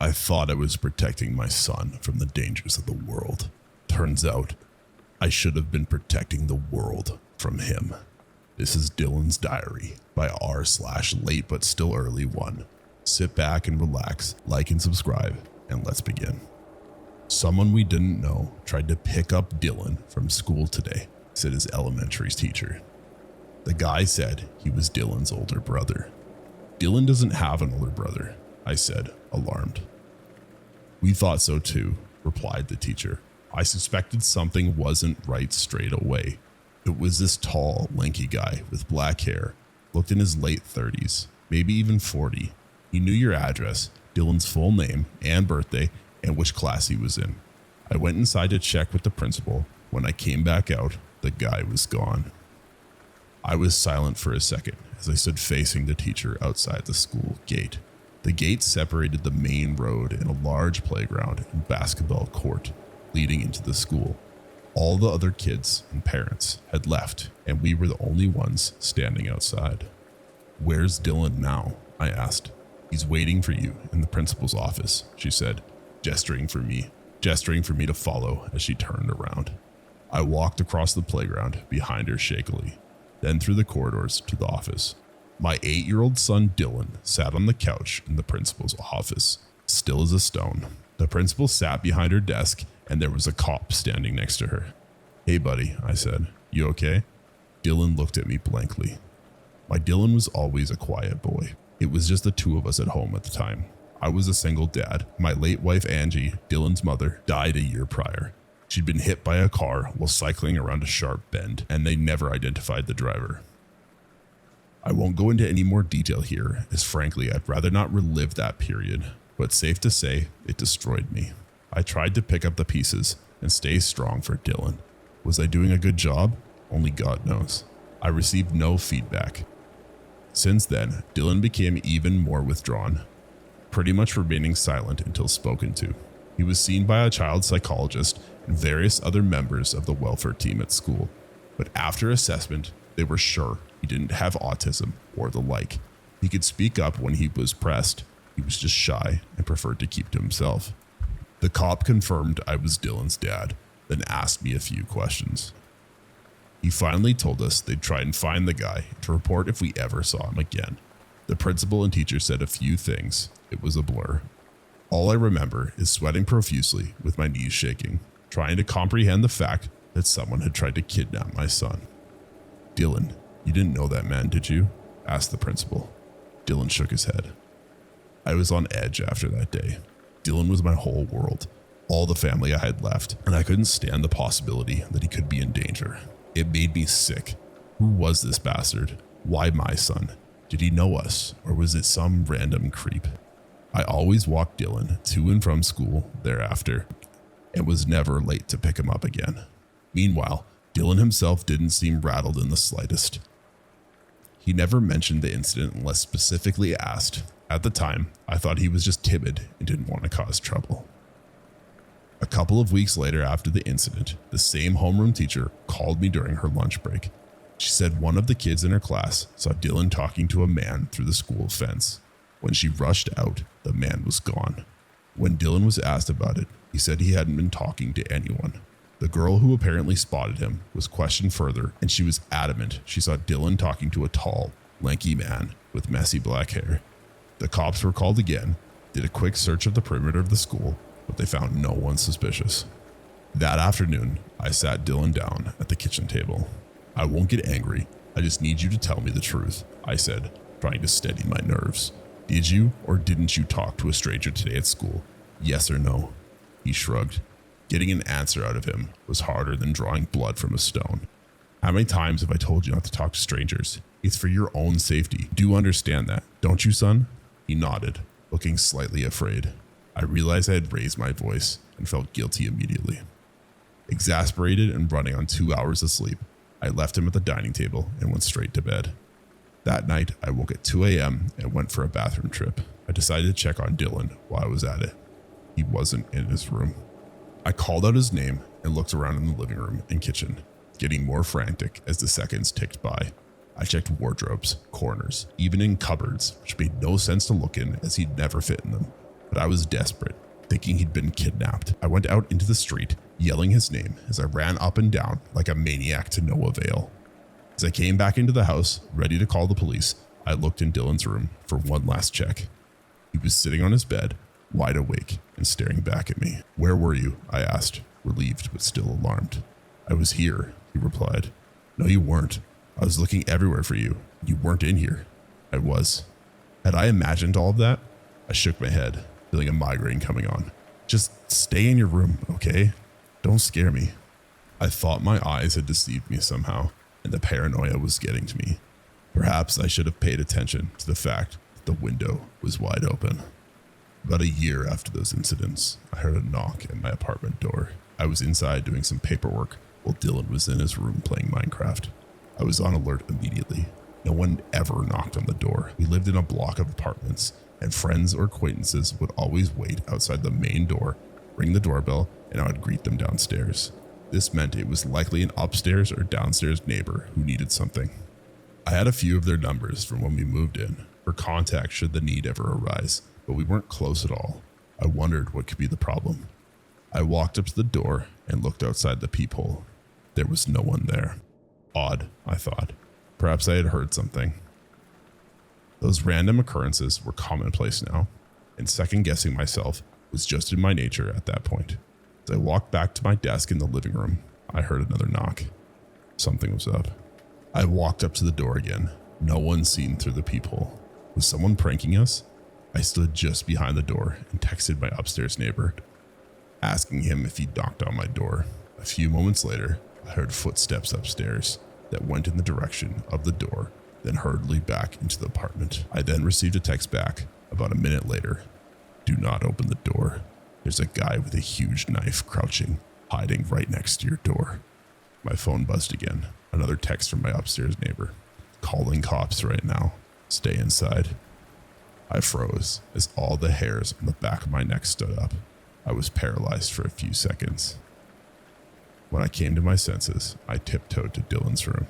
I thought I was protecting my son from the dangers of the world. Turns out, I should have been protecting the world from him. This is Dylan's diary by r/late but still early 1. Sit back and relax, like and subscribe, and let's begin. Someone we didn't know tried to pick up Dylan from school today, said his elementary teacher. The guy said he was Dylan's older brother. Dylan doesn't have an older brother, I said, alarmed. We thought so too, replied the teacher. I suspected something wasn't right straight away. It was this tall, lanky guy with black hair, looked in his late 30s, maybe even 40. He knew your address, Dylan's full name and birthday, and which class he was in. I went inside to check with the principal. When I came back out, the guy was gone. I was silent for a second as I stood facing the teacher outside the school gate. The gate separated the main road and a large playground and basketball court leading into the school. All the other kids and parents had left, and we were the only ones standing outside. Where's Dylan now? I asked. He's waiting for you in the principal's office, she said, gesturing for me to follow as she turned around. I walked across the playground behind her shakily, then through the corridors to the office. My 8-year-old son Dylan sat on the couch in the principal's office, still as a stone. The principal sat behind her desk, and there was a cop standing next to her. Hey buddy, I said, you okay? Dylan looked at me blankly. My Dylan was always a quiet boy. It was just the two of us at home at the time. I was a single dad. My late wife Angie, Dylan's mother, died a year prior. She'd been hit by a car while cycling around a sharp bend, and they never identified the driver. I won't go into any more detail here, as frankly I'd rather not relive that period, but safe to say, it destroyed me. I tried to pick up the pieces and stay strong for Dylan. Was I doing a good job? Only God knows. I received no feedback. Since then, Dylan became even more withdrawn, pretty much remaining silent until spoken to. He was seen by a child psychologist and various other members of the welfare team at school, but after assessment, they were sure he didn't have autism or the like. He could speak up when he was pressed. He was just shy and preferred to keep to himself. The cop confirmed I was Dylan's dad, then asked me a few questions. He finally told us they'd try and find the guy to report if we ever saw him again. The principal and teacher said a few things. It was a blur. All I remember is sweating profusely with my knees shaking, trying to comprehend the fact that someone had tried to kidnap my son. Dylan, you didn't know that man, did you? Asked the principal. Dylan shook his head. I was on edge after that day. Dylan was my whole world, all the family I had left, and I couldn't stand the possibility that he could be in danger. It made me sick. Who was this bastard? Why my son? Did he know us, or was it some random creep? I always walked Dylan to and from school thereafter, and was never late to pick him up again. Meanwhile, Dylan himself didn't seem rattled in the slightest. He never mentioned the incident unless specifically asked. At the time, I thought he was just timid and didn't want to cause trouble. A couple of weeks later after the incident, the same homeroom teacher called me during her lunch break. She said one of the kids in her class saw Dylan talking to a man through the school fence. When she rushed out, the man was gone. When Dylan was asked about it, he said he hadn't been talking to anyone. The girl who apparently spotted him was questioned further, and she was adamant she saw Dylan talking to a tall, lanky man with messy black hair. The cops were called again, did a quick search of the perimeter of the school, but they found no one suspicious. That afternoon, I sat Dylan down at the kitchen table. I won't get angry, I just need you to tell me the truth, I said, trying to steady my nerves. Did you or didn't you talk to a stranger today at school? Yes or no? He shrugged. Getting an answer out of him was harder than drawing blood from a stone. How many times have I told you not to talk to strangers? It's for your own safety. Do you understand that, don't you, son? He nodded, looking slightly afraid. I realized I had raised my voice and felt guilty immediately. Exasperated and running on 2 hours of sleep, I left him at the dining table and went straight to bed. That night, I woke at 2 a.m. and went for a bathroom trip. I decided to check on Dylan while I was at it. He wasn't in his room. I called out his name and looked around in the living room and kitchen, getting more frantic as the seconds ticked by. I checked wardrobes, corners, even in cupboards, which made no sense to look in as he'd never fit in them. But but I was desperate, thinking he'd been kidnapped. I went out into the street, yelling his name as I ran up and down like a maniac to no avail. As I came back into the house, ready to call the police, I looked in Dylan's room for one last check. He was sitting on his bed, wide awake and staring back at me. "Where were you?" I asked, relieved but still alarmed. "I was here," he replied. "No, you weren't. I was looking everywhere for you. You weren't in here." I was. Had I imagined all of that? I shook my head, feeling a migraine coming on. "Just stay in your room, okay? Don't scare me." I thought my eyes had deceived me somehow, and the paranoia was getting to me. Perhaps I should have paid attention to the fact that the window was wide open. About a year after those incidents, I heard a knock at my apartment door. I was inside doing some paperwork while Dylan was in his room playing Minecraft. I was on alert immediately. No one ever knocked on the door. We lived in a block of apartments, and friends or acquaintances would always wait outside the main door, ring the doorbell, and I would greet them downstairs. This meant it was likely an upstairs or downstairs neighbor who needed something. I had a few of their numbers from when we moved in, for contact should the need ever arise, but we weren't close at all. I wondered what could be the problem. I walked up to the door and looked outside the peephole. There was no one there. Odd, I thought. Perhaps I had heard something. Those random occurrences were commonplace now, and second-guessing myself was just in my nature at that point. As I walked back to my desk in the living room, I heard another knock. Something was up. I walked up to the door again. No one seen through the peephole. Was someone pranking us? I stood just behind the door and texted my upstairs neighbor, asking him if he'd knocked on my door. A few moments later, I heard footsteps upstairs that went in the direction of the door, then hurriedly back into the apartment. I then received a text back about a minute later. "Do not open the door. There's a guy with a huge knife crouching, hiding right next to your door." My phone buzzed again. Another text from my upstairs neighbor. "Calling cops right now. Stay inside." I froze as all the hairs on the back of my neck stood up. I was paralyzed for a few seconds. When I came to my senses, I tiptoed to Dylan's room.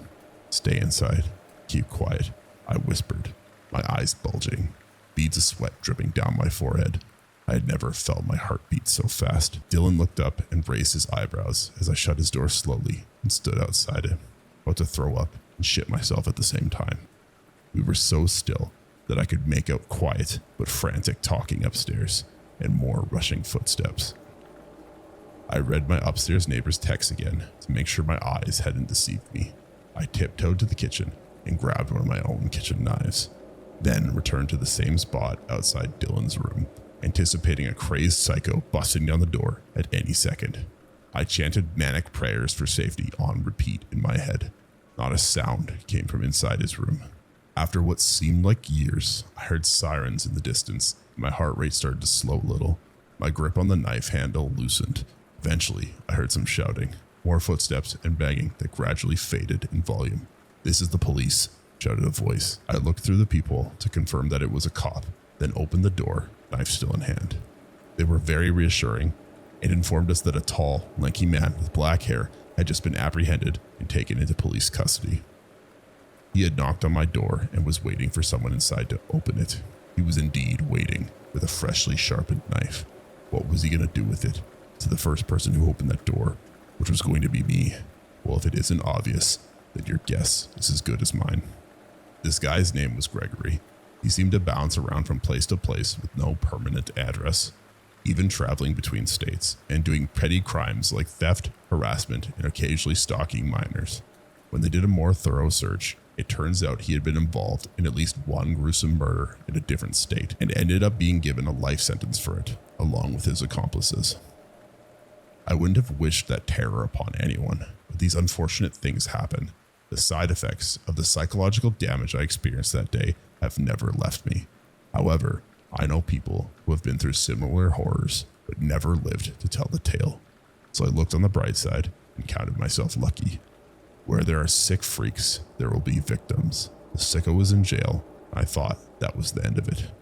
"Stay inside. Keep quiet," I whispered, my eyes bulging, beads of sweat dripping down my forehead. I had never felt my heart beat so fast. Dylan looked up and raised his eyebrows as I shut his door slowly and stood outside it, about to throw up and shit myself at the same time. We were so still that I could make out quiet but frantic talking upstairs and more rushing footsteps. I read my upstairs neighbor's text again to make sure my eyes hadn't deceived me. I tiptoed to the kitchen and grabbed one of my own kitchen knives, then returned to the same spot outside Dylan's room, anticipating a crazed psycho busting down the door at any second. I chanted manic prayers for safety on repeat in my head. Not a sound came from inside his room. After what seemed like years, I heard sirens in the distance. My heart rate started to slow a little. My grip on the knife handle loosened. Eventually, I heard some shouting, more footsteps and banging that gradually faded in volume. "This is the police," shouted a voice. I looked through the peephole to confirm that it was a cop, then opened the door, knife still in hand. They were very reassuring and informed us that a tall, lanky man with black hair had just been apprehended and taken into police custody. He had knocked on my door and was waiting for someone inside to open it. He was indeed waiting with a freshly sharpened knife. What was he going to do with it? To the first person who opened that door, which was going to be me. Well, if it isn't obvious, then your guess is as good as mine. This guy's name was Gregory. He seemed to bounce around from place to place with no permanent address, even traveling between states and doing petty crimes like theft, harassment, and occasionally stalking minors. When they did a more thorough search, it turns out he had been involved in at least one gruesome murder in a different state and ended up being given a life sentence for it, along with his accomplices. I wouldn't have wished that terror upon anyone, but these unfortunate things happen. The side effects of the psychological damage I experienced that day have never left me. However, I know people who have been through similar horrors but never lived to tell the tale. So I looked on the bright side and counted myself lucky. Where there are sick freaks, there will be victims. The sicko was in jail, and I thought that was the end of it.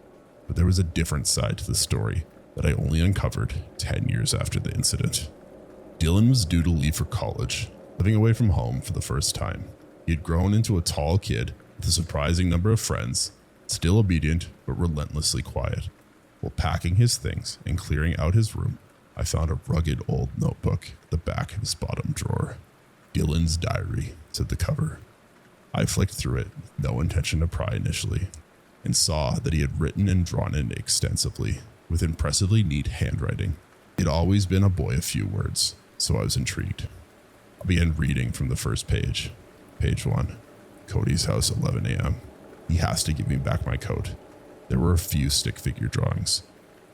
But there was a different side to the story that I only uncovered 10 years after the incident. Dylan was due to leave for college, living away from home for the first time. He had grown into a tall kid with a surprising number of friends, still obedient but relentlessly quiet. While packing his things and clearing out his room, I found a rugged old notebook at the back of his bottom drawer. Dylan's diary, said the cover. I flicked through it with no intention to pry initially, and saw that he had written and drawn it extensively, with impressively neat handwriting. He'd always been a boy of few words, so I was intrigued. I began reading from the first page. Page 1. Cody's house, 11 a.m. He has to give me back my coat. There were a few stick figure drawings.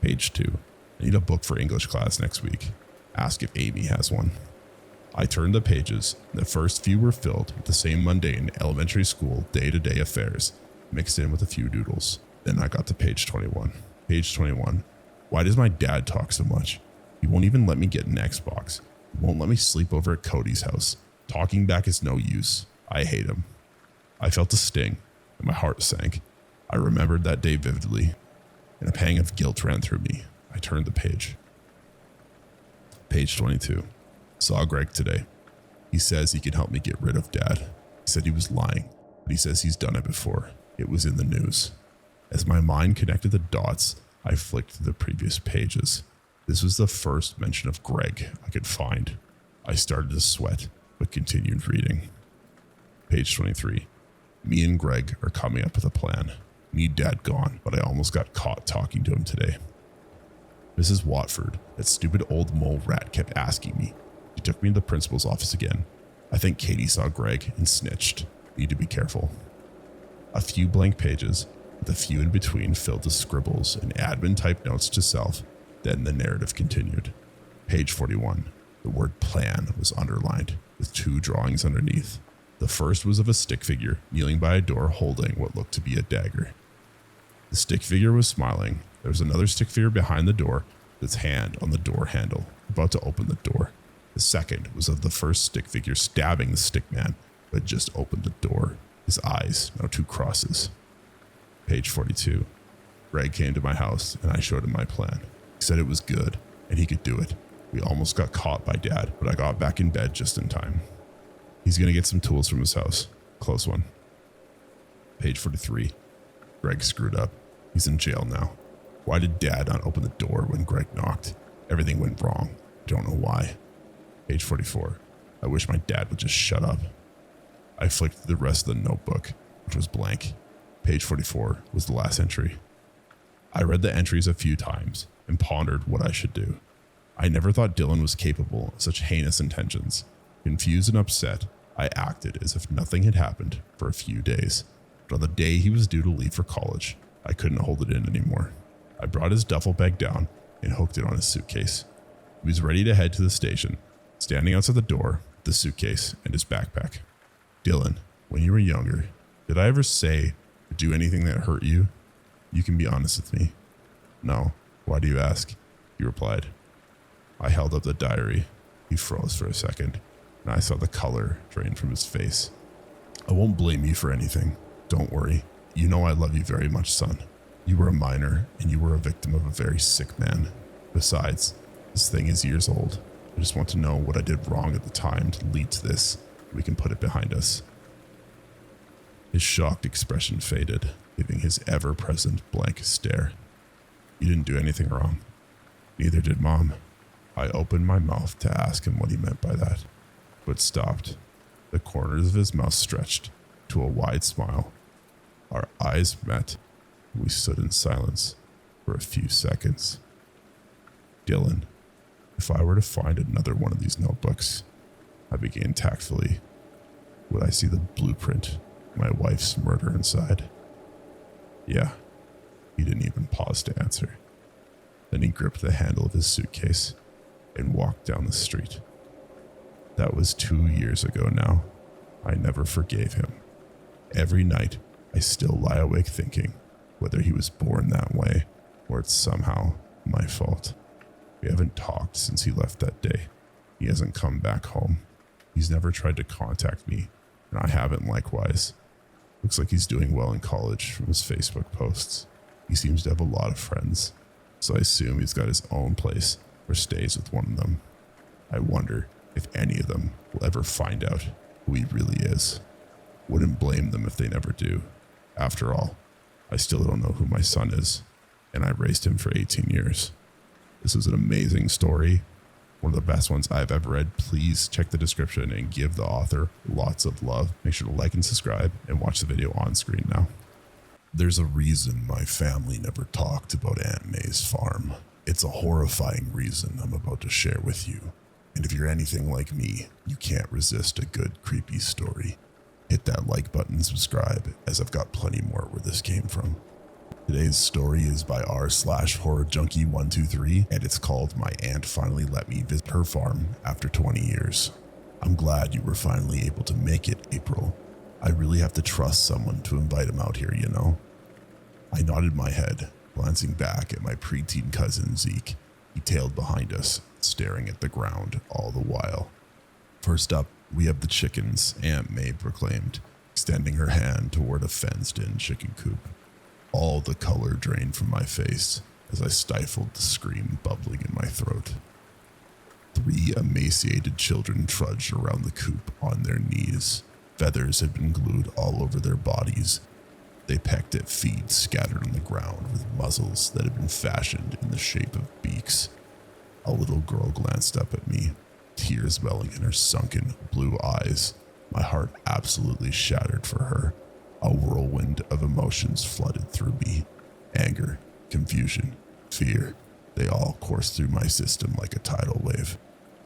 Page 2. I need a book for English class next week. Ask if Amy has one. I turned the pages, and the first few were filled with the same mundane elementary school day-to-day affairs, mixed in with a few doodles. Then I got to page 21. Page 21. Why does my dad talk so much? He won't even let me get an Xbox. He won't let me sleep over at Cody's house. Talking back is no use. I hate him. I felt a sting, and my heart sank. I remembered that day vividly, and a pang of guilt ran through me. I turned the page. Page 22. Saw Greg today. He says he can help me get rid of Dad. He said he was lying, but he says he's done it before. It was in the news. As my mind connected the dots, I flicked through the previous pages. This was the first mention of Greg I could find. I started to sweat, but continued reading. Page 23. Me and Greg are coming up with a plan. Need Dad gone, but I almost got caught talking to him today. Mrs. Watford, that stupid old mole rat, kept asking me. She took me to the principal's office again. I think Katie saw Greg and snitched. Need to be careful. A few blank pages, with a few in between filled with scribbles and admin type notes to self. Then the narrative continued. Page 41. The word plan was underlined, with 2 drawings underneath. The first was of a stick figure kneeling by a door holding what looked to be a dagger. The stick figure was smiling. There was another stick figure behind the door, with its hand on the door handle, about to open the door. The second was of the first stick figure stabbing the stick man, who had just opened the door, his eyes now 2 crosses. Page 42. Greg came to my house and I showed him my plan. He said it was good and he could do it. We almost got caught by Dad, but I got back in bed just in time. He's going to get some tools from his house. Close one. Page 43. Greg screwed up. He's in jail now. Why did Dad not open the door when Greg knocked? Everything went wrong. I don't know why. Page 44. I wish my dad would just shut up. I flicked through the rest of the notebook, which was blank. Page 44 was the last entry. I read the entries a few times and pondered what I should do. I never thought Dylan was capable of such heinous intentions. Confused and upset, I acted as if nothing had happened for a few days. But on the day he was due to leave for college, I couldn't hold it in anymore. I brought his duffel bag down and hooked it on his suitcase. He was ready to head to the station, standing outside the door with the suitcase and his backpack. Dylan, when you were younger, did I ever say or do anything that hurt you? You can be honest with me. No. Why do you ask? He replied. I held up the diary. He froze for a second, and I saw the color drain from his face. I won't blame you for anything. Don't worry. You know I love you very much, son. You were a minor, and you were a victim of a very sick man. Besides, this thing is years old. I just want to know what I did wrong at the time to lead to this. We can put it behind us. His shocked expression faded, leaving his ever-present blank stare. You didn't do anything wrong. Neither did Mom. I opened my mouth to ask him what he meant by that, but stopped. The corners of his mouth stretched to a wide smile. Our eyes met. We stood in silence for a few seconds. Dylan, if I were to find another one of these notebooks, I began tactfully, would I see the blueprint of my wife's murder inside? Yeah. He didn't even pause to answer. Then he gripped the handle of his suitcase and walked down the street. That was 2 years ago now. I never forgave him. Every night, I still lie awake thinking whether he was born that way or it's somehow my fault. We haven't talked since he left that day. He hasn't come back home. He's never tried to contact me, and I haven't likewise. Looks like he's doing well in college from his Facebook posts. He seems to have a lot of friends, so I assume he's got his own place or stays with one of them. I wonder if any of them will ever find out who he really is. Wouldn't blame them if they never do. After all, I still don't know who my son is. and I raised him for 18 years. This was an amazing story, one of the best ones I've ever read. Please check the description and give the author lots of love. Make sure to like and subscribe and watch the video on screen now. There's a reason my family never talked about Aunt May's farm. It's a horrifying reason I'm about to share with you. And if you're anything like me, you can't resist a good creepy story. Hit that like button and subscribe, as I've got plenty more where this came from. Today's story is by r/horrorjunkie123, and it's called My Aunt Finally Let Me Visit Her Farm After 20 Years. I'm glad you were finally able to make it, April. I really have to trust someone to invite him out here, you know? I nodded my head, glancing back at my preteen cousin Zeke. He tailed behind us, staring at the ground all the while. First up, we have the chickens, Aunt May proclaimed, extending her hand toward a fenced-in chicken coop. All the color drained from my face as I stifled the scream bubbling in my throat. 3 emaciated children trudged around the coop on their knees. Feathers had been glued all over their bodies. They pecked at feed scattered on the ground with muzzles that had been fashioned in the shape of beaks. A little girl glanced up at me, tears welling in her sunken blue eyes. My heart absolutely shattered for her. A whirlwind of emotions flooded through me. Anger, confusion, fear. They all coursed through my system like a tidal wave.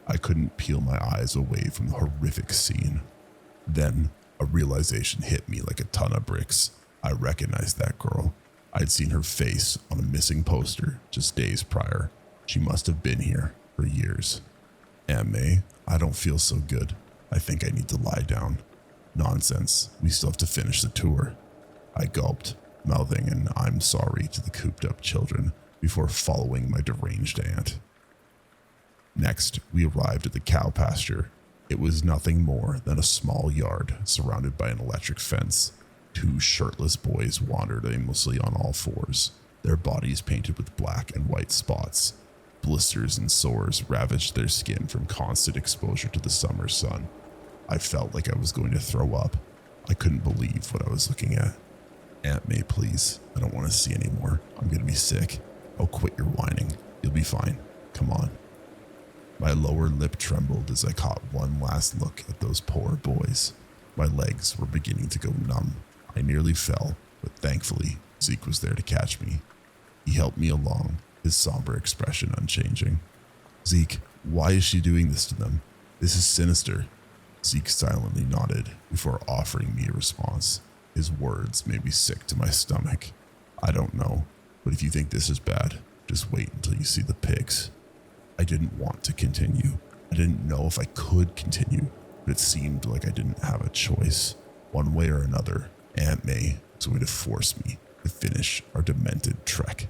I couldn't peel my eyes away from the horrific scene. Then, a realization hit me like a ton of bricks. I recognized that girl. I'd seen her face on a missing poster just days prior. She must have been here for years. Aunt May, I don't feel so good. I think I need to lie down. Nonsense, we still have to finish the tour. I gulped, mouthing an I'm sorry to the cooped-up children before following my deranged aunt. Next, we arrived at the cow pasture. It was nothing more than a small yard surrounded by an electric fence. 2 shirtless boys wandered aimlessly on all fours, their bodies painted with black and white spots. Blisters and sores ravaged their skin from constant exposure to the summer sun. I felt like I was going to throw up. I couldn't believe what I was looking at. Aunt May, please. I don't want to see anymore. I'm going to be sick. Oh, quit your whining. You'll be fine. Come on. My lower lip trembled as I caught one last look at those poor boys. My legs were beginning to go numb. I nearly fell, but thankfully, Zeke was there to catch me. He helped me along, his somber expression unchanging. Zeke, why is she doing this to them? This is sinister. Zeke silently nodded before offering me a response. His words made me sick to my stomach. I don't know, but if you think this is bad, just wait until you see the pigs. I didn't want to continue. I didn't know if I could continue, but it seemed like I didn't have a choice. One way or another, Aunt May was going to force me to finish our demented trek.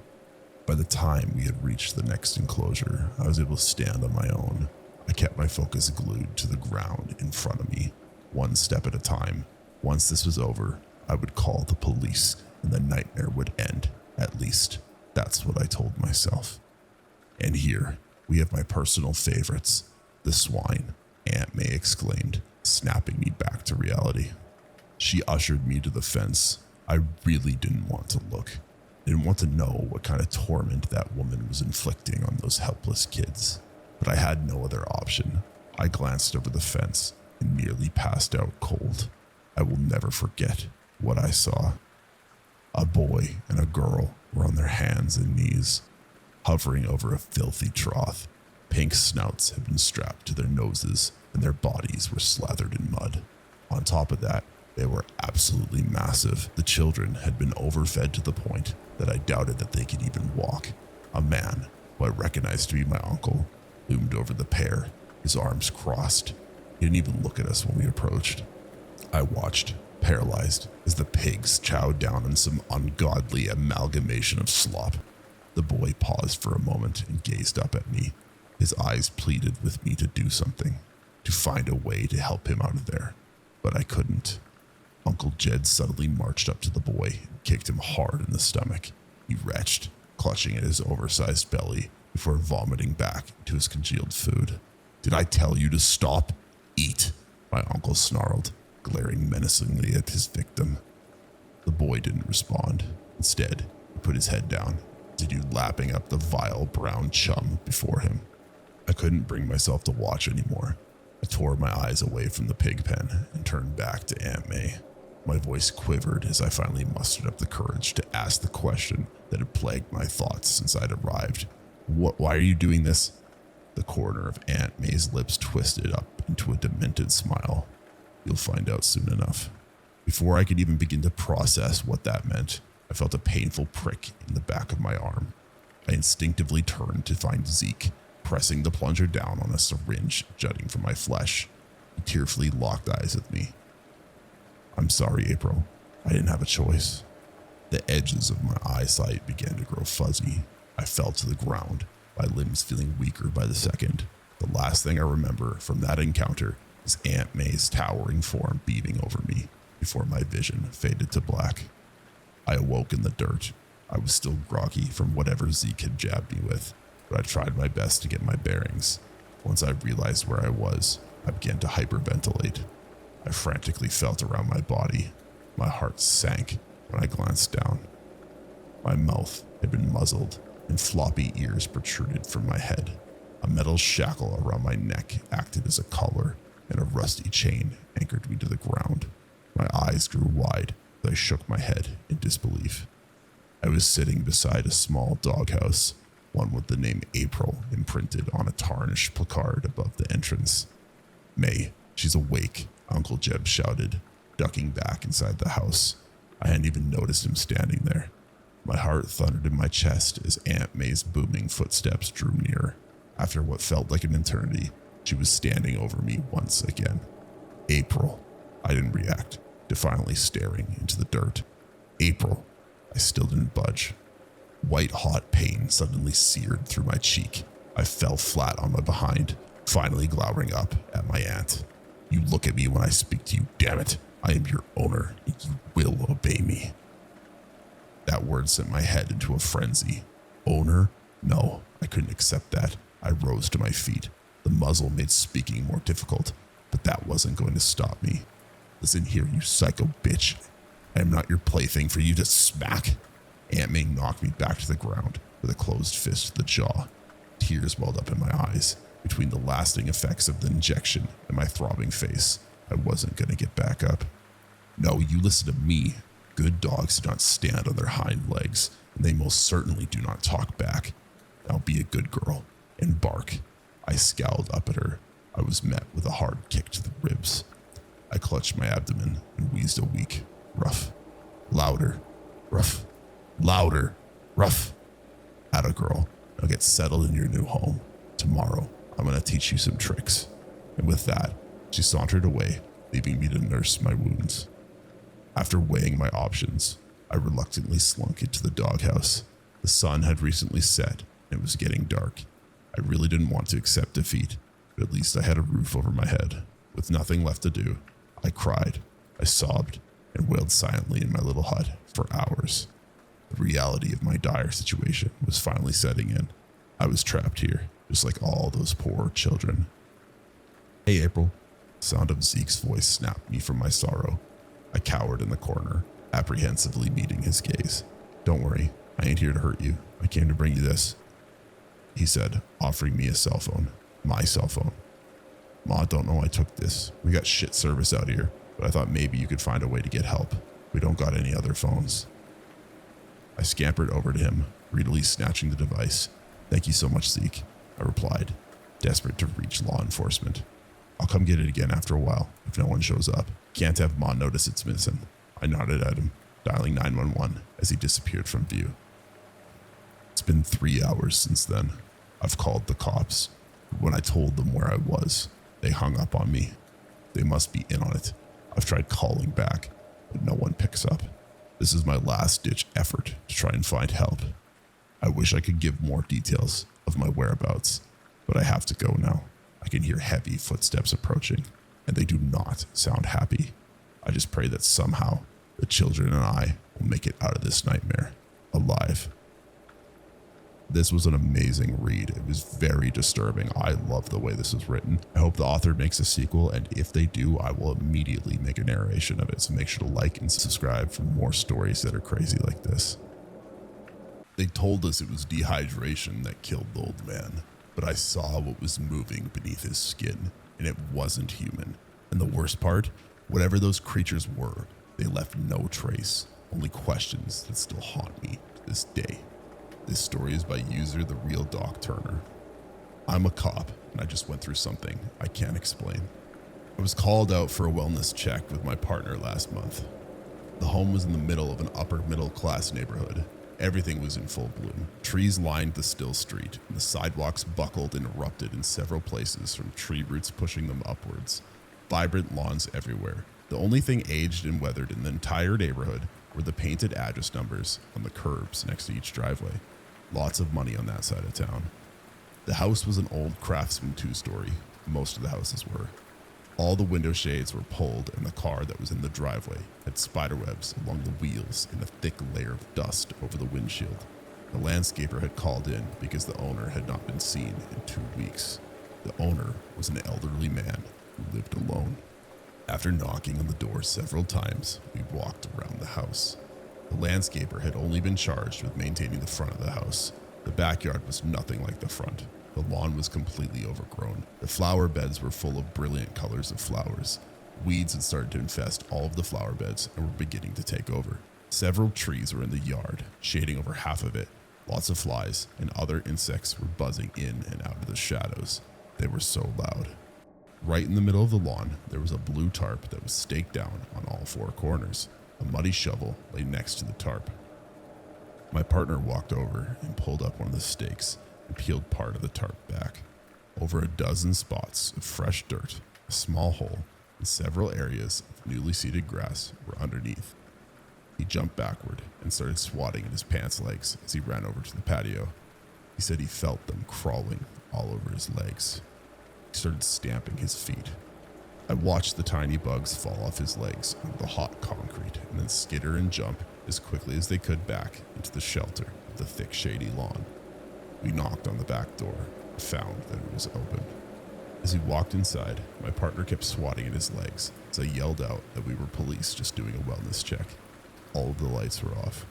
By the time we had reached the next enclosure, I was able to stand on my own. I kept my focus glued to the ground in front of me, one step at a time. Once this was over, I would call the police and the nightmare would end. At least, that's what I told myself. And here, we have my personal favorites, the swine, Aunt May exclaimed, snapping me back to reality. She ushered me to the fence. I really didn't want to look. I didn't want to know what kind of torment that woman was inflicting on those helpless kids. But I had no other option. I glanced over the fence and nearly passed out cold. I will never forget what I saw. A boy and a girl were on their hands and knees, hovering over a filthy trough. Pink snouts had been strapped to their noses and their bodies were slathered in mud. On top of that, they were absolutely massive. The children had been overfed to the point that I doubted that they could even walk. A man, who I recognized to be my uncle, loomed over the pair, his arms crossed. He didn't even look at us when we approached. I watched, paralyzed, as the pigs chowed down on some ungodly amalgamation of slop. The boy paused for a moment and gazed up at me. His eyes pleaded with me to do something, to find a way to help him out of there. But I couldn't. Uncle Jed suddenly marched up to the boy and kicked him hard in the stomach. He retched, clutching at his oversized belly before vomiting back into his congealed food. Did I tell you to stop? Eat, my uncle snarled, glaring menacingly at his victim. The boy didn't respond. Instead, he put his head down, continued lapping up the vile brown chum before him. I couldn't bring myself to watch anymore. I tore my eyes away from the pig pen and turned back to Aunt May. My voice quivered as I finally mustered up the courage to ask the question that had plagued my thoughts since I'd arrived. Why are you doing this? The corner of Aunt May's lips twisted up into a demented smile. You'll find out soon enough. Before I could even begin to process what that meant, I felt a painful prick in the back of my arm. I instinctively turned to find Zeke, pressing the plunger down on a syringe jutting from my flesh. He tearfully locked eyes with me. I'm sorry, April. I didn't have a choice. The edges of my eyesight began to grow fuzzy. I fell to the ground, my limbs feeling weaker by the second. The last thing I remember from that encounter is Aunt May's towering form beaming over me before my vision faded to black. I awoke in the dirt. I was still groggy from whatever Zeke had jabbed me with, but I tried my best to get my bearings. Once I realized where I was, I began to hyperventilate. I frantically felt around my body. My heart sank when I glanced down. My mouth had been muzzled, and floppy ears protruded from my head. A metal shackle around my neck acted as a collar, and a rusty chain anchored me to the ground. My eyes grew wide as I shook my head in disbelief. I was sitting beside a small doghouse, one with the name April imprinted on a tarnished placard above the entrance. May, she's awake, Uncle Jeb shouted, ducking back inside the house. I hadn't even noticed him standing there. My heart thundered in my chest as Aunt May's booming footsteps drew nearer. After what felt like an eternity, she was standing over me once again. April. I didn't react, defiantly staring into the dirt. April. I still didn't budge. White-hot pain suddenly seared through my cheek. I fell flat on my behind, finally glowering up at my aunt. You look at me when I speak to you, damn it. I am your owner, and you will obey me. That word sent my head into a frenzy. Owner? No, I couldn't accept that. I rose to my feet. The muzzle made speaking more difficult, but that wasn't going to stop me. Listen here, you psycho bitch. I am not your plaything for you to smack. Aunt May knocked me back to the ground with a closed fist to the jaw. Tears welled up in my eyes. Between the lasting effects of the injection and my throbbing face, I wasn't going to get back up. No, you listen to me. Good dogs do not stand on their hind legs, and they most certainly do not talk back. Now be a good girl and bark. I scowled up at her. I was met with a hard kick to the ribs. I clutched my abdomen and wheezed a weak, rough, louder, rough, louder, rough. Atta girl, now get settled in your new home. Tomorrow, I'm going to teach you some tricks. And with that, she sauntered away, leaving me to nurse my wounds. After weighing my options, I reluctantly slunk into the doghouse. The sun had recently set, and it was getting dark. I really didn't want to accept defeat, but at least I had a roof over my head. With nothing left to do, I cried, I sobbed, and wailed silently in my little hut for hours. The reality of my dire situation was finally setting in. I was trapped here, just like all those poor children. Hey, April. The sound of Zeke's voice snapped me from my sorrow. I cowered in the corner, apprehensively meeting his gaze. Don't worry, I ain't here to hurt you. I came to bring you this, he said, offering me a cell phone. My cell phone. Ma don't know I took this. We got shit service out here, but I thought maybe you could find a way to get help. We don't got any other phones. I scampered over to him, greedily snatching the device. Thank you so much, Zeke, I replied, desperate to reach law enforcement. I'll come get it again after a while, if no one shows up. Can't have Ma notice it's missing. I nodded at him, dialing 911 as he disappeared from view. It's been 3 hours since then. I've called the cops. When I told them where I was, they hung up on me. They must be in on it. I've tried calling back, but no one picks up. This is my last-ditch effort to try and find help. I wish I could give more details of my whereabouts, but I have to go now. I can hear heavy footsteps approaching, and they do not sound happy. I just pray that somehow the children and I will make it out of this nightmare alive. This was an amazing read. It was very disturbing. I love the way this was written. I hope the author makes a sequel, and if they do, I will immediately make a narration of it. So make sure to like and subscribe for more stories that are crazy like this. They told us it was dehydration that killed the old man, but I saw what was moving beneath his skin, and it wasn't human. And the worst part, whatever those creatures were, they left no trace, only questions that still haunt me to this day. This story is by user The Real Doc Turner. I'm a cop, and I just went through something I can't explain. I was called out for a wellness check with my partner last month. The home was in the middle of an upper middle class neighborhood. Everything was in full bloom. Trees lined the still street, and the sidewalks buckled and erupted in several places from tree roots pushing them upwards. Vibrant lawns everywhere. The only thing aged and weathered in the entire neighborhood were the painted address numbers on the curbs next to each driveway. Lots of money on that side of town. The house was an old craftsman two-story. Most of the houses were. All the window shades were pulled, and the car that was in the driveway had spiderwebs along the wheels and a thick layer of dust over the windshield. The landscaper had called in because the owner had not been seen in 2 weeks. The owner was an elderly man who lived alone. After knocking on the door several times, we walked around the house. The landscaper had only been charged with maintaining the front of the house. The backyard was nothing like the front. The lawn was completely overgrown. The flower beds were full of brilliant colors of flowers. Weeds had started to infest all of the flower beds and were beginning to take over. Several trees were in the yard, shading over half of it. Lots of flies and other insects were buzzing in and out of the shadows. They were so loud. Right in the middle of the lawn, there was a blue tarp that was staked down on all 4 corners. A muddy shovel lay next to the tarp. My partner walked over and pulled up one of the stakes and peeled part of the tarp back. Over a dozen spots of fresh dirt, a small hole, and several areas of newly seeded grass were underneath. He jumped backward and started swatting at his pants legs as he ran over to the patio. He said he felt them crawling all over his legs. He started stamping his feet. I watched the tiny bugs fall off his legs onto the hot concrete and then skitter and jump as quickly as they could back into the shelter of the thick, shady lawn. We knocked on the back door and found that it was open. As we walked inside, my partner kept swatting at his legs as I yelled out that we were police just doing a wellness check. All of the lights were off.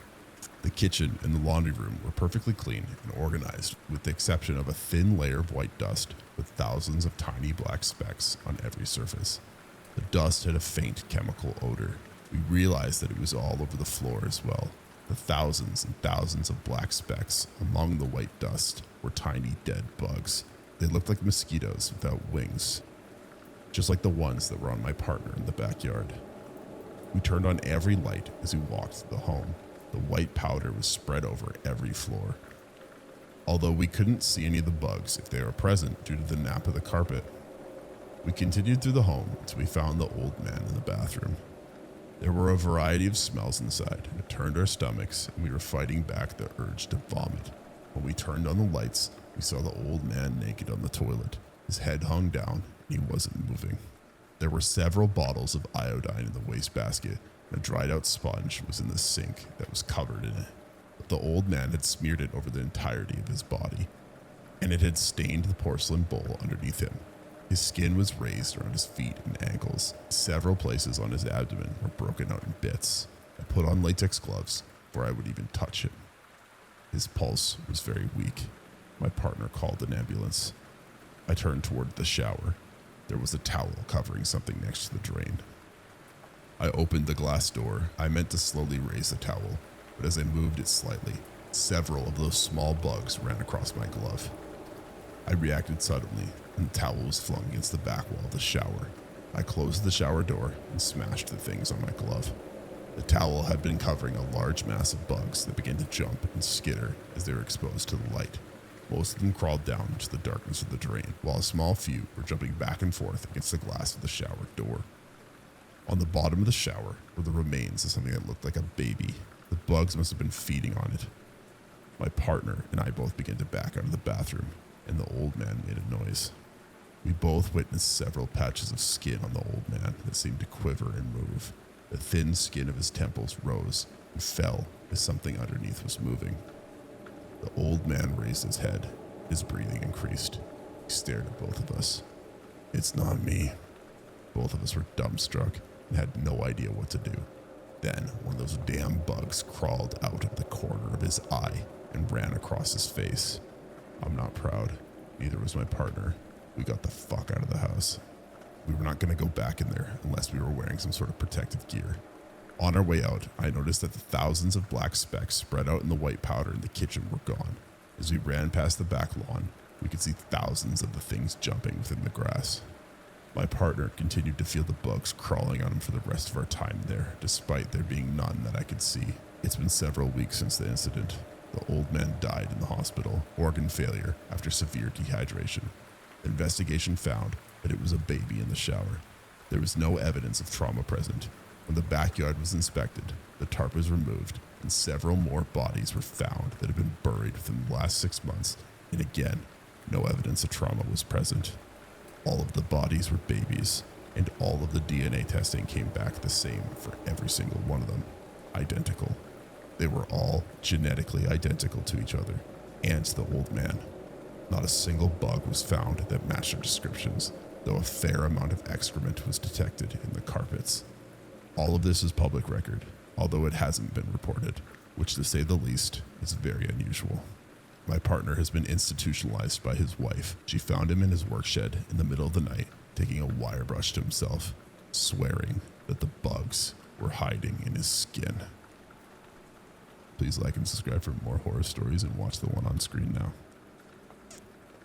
The kitchen and the laundry room were perfectly clean and organized, with the exception of a thin layer of white dust with thousands of tiny black specks on every surface. The dust had a faint chemical odor. We realized that it was all over the floor as well. The thousands and thousands of black specks among the white dust were tiny dead bugs. They looked like mosquitoes without wings, just like the ones that were on my partner in the backyard. We turned on every light as we walked through the home. The white powder was spread over every floor. Although we couldn't see any of the bugs if they were present due to the nap of the carpet. We continued through the home until we found the old man in the bathroom. There were a variety of smells inside. It turned our stomachs, and we were fighting back the urge to vomit. When we turned on the lights, we saw the old man naked on the toilet. His head hung down, and he wasn't moving. There were several bottles of iodine in the wastebasket, and a dried-out sponge was in the sink that was covered in it. But the old man had smeared it over the entirety of his body, and it had stained the porcelain bowl underneath him. His skin was raised around his feet and ankles. Several places on his abdomen were broken out in bits. I put on latex gloves before I would even touch him. His pulse was very weak. My partner called an ambulance. I turned toward the shower. There was a towel covering something next to the drain. I opened the glass door. I meant to slowly raise the towel, but as I moved it slightly, several of those small bugs ran across my glove. I reacted suddenly, and the towel was flung against the back wall of the shower. I closed the shower door and smashed the things on my glove. The towel had been covering a large mass of bugs that began to jump and skitter as they were exposed to the light. Most of them crawled down into the darkness of the drain, while a small few were jumping back and forth against the glass of the shower door. On the bottom of the shower were the remains of something that looked like a baby. The bugs must have been feeding on it. My partner and I both began to back out of the bathroom, and the old man made a noise. We both witnessed several patches of skin on the old man that seemed to quiver and move. The thin skin of his temples rose and fell as something underneath was moving. The old man raised his head. His breathing increased. He stared at both of us. "It's not me." Both of us were dumbstruck and had no idea what to do. Then one of those damn bugs crawled out of the corner of his eye and ran across his face. I'm not proud. Neither was my partner. We got the fuck out of the house. We were not going to go back in there unless we were wearing some sort of protective gear. On our way out, I noticed that the thousands of black specks spread out in the white powder in the kitchen were gone. As we ran past the back lawn, we could see thousands of the things jumping within the grass. My partner continued to feel the bugs crawling on him for the rest of our time there, despite there being none that I could see. It's been several weeks since the incident. The old man died in the hospital, organ failure after severe dehydration. The investigation found that it was a baby in the shower. There was no evidence of trauma present. When the backyard was inspected, the tarp was removed, and several more bodies were found that had been buried within the last 6 months, and again, no evidence of trauma was present. All of the bodies were babies, and all of the DNA testing came back the same for every single one of them, identical. They were all genetically identical to each other, and to the old man. Not a single bug was found that matched their descriptions, though a fair amount of excrement was detected in the carpets. All of this is public record, although it hasn't been reported, which to say the least is very unusual. My partner has been institutionalized by his wife. She found him in his work shed in the middle of the night, taking a wire brush to himself, swearing that the bugs were hiding in his skin. Please like and subscribe for more horror stories and watch the one on screen now.